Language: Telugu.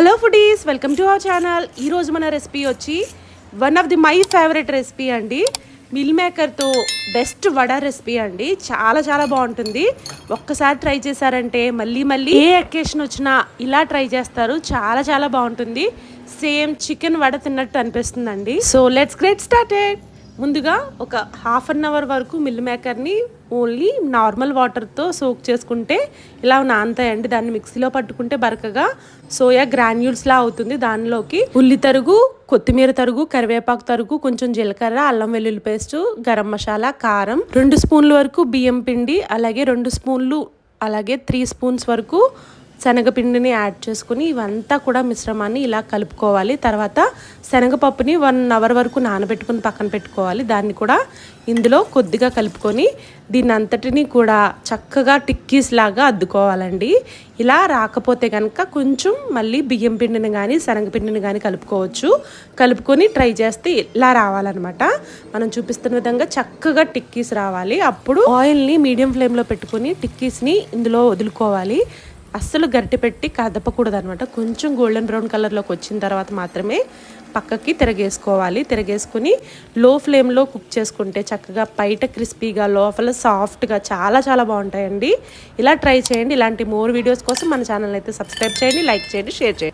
Hello foodies, welcome to our channel. ఈరోజు మన రెసిపీ వచ్చి one of the my favourite recipe అండి. మిల్ మేకర్తో బెస్ట్ వడ రెసిపీ అండి. చాలా చాలా బాగుంటుంది. ఒక్కసారి ట్రై చేశారంటే మళ్ళీ మళ్ళీ ఏ అకేషన్ వచ్చినా ఇలా ట్రై చేస్తారు. చాలా చాలా బాగుంటుంది. సేమ్ చికెన్ వడ తిన్నట్టు అనిపిస్తుందండి. So let's get started. ముందుగా ఒక హాఫ్ అన్ అవర్ వరకు మిల్ మేకర్ని ఓన్లీ నార్మల్ వాటర్తో సోక్ చేసుకుంటే ఇలా నానతాయండి. దాన్ని మిక్సీలో పట్టుకుంటే బరకగా సోయా గ్రాన్యూల్స్లా అవుతుంది. దానిలోకి ఉల్లి తరుగు, కొత్తిమీర తరుగు, కరివేపాకు తరుగు, కొంచెం జీలకర్ర, అల్లం వెల్లుల్లి పేస్ట్, గరం మసాలా, కారం, 2 స్పూన్ల వరకు బియ్యం పిండి, అలాగే 2 స్పూన్లు అలాగే 3 స్పూన్స్ వరకు శనగపిండిని యాడ్ చేసుకుని ఇవంతా కూడా మిశ్రమాన్ని ఇలా కలుపుకోవాలి. తర్వాత శనగపప్పుని 1 అవర్ వరకు నానబెట్టుకుని పక్కన పెట్టుకోవాలి. దాన్ని కూడా ఇందులో కొద్దిగా కలుపుకొని దీన్ని అంతటిని కూడా చక్కగా టిక్కీస్ లాగా అద్దుకోవాలండి. ఇలా రాకపోతే కనుక కొంచెం మళ్ళీ బియ్యం పిండిని కానీ శనగపిండిని కానీ కలుపుకొని ట్రై చేస్తే ఇలా రావాలన్నమాట. మనం చూపిస్తున్న విధంగా చక్కగా టిక్కీస్ రావాలి. అప్పుడు ఆయిల్ని మీడియం ఫ్లేమ్లో పెట్టుకొని టిక్కీస్ని ఇందులో వదులుకోవాలి. అస్సలు గరిటె పెట్టి కదపకూడదు అనమాట. కొంచెం గోల్డెన్ బ్రౌన్ కలర్లోకి వచ్చిన తర్వాత మాత్రమే పక్కకి తిరగేసుకుని లో ఫ్లేమ్లో కుక్ చేసుకుంటే చక్కగా బయట క్రిస్పీగా లోపల సాఫ్ట్గా చాలా చాలా బాగుంటాయండి. ఇలా ట్రై చేయండి. ఇలాంటి మోర్ వీడియోస్ కోసం మన ఛానల్ అయితే సబ్స్క్రైబ్ చేయండి, లైక్ చేయండి, షేర్ చేయండి.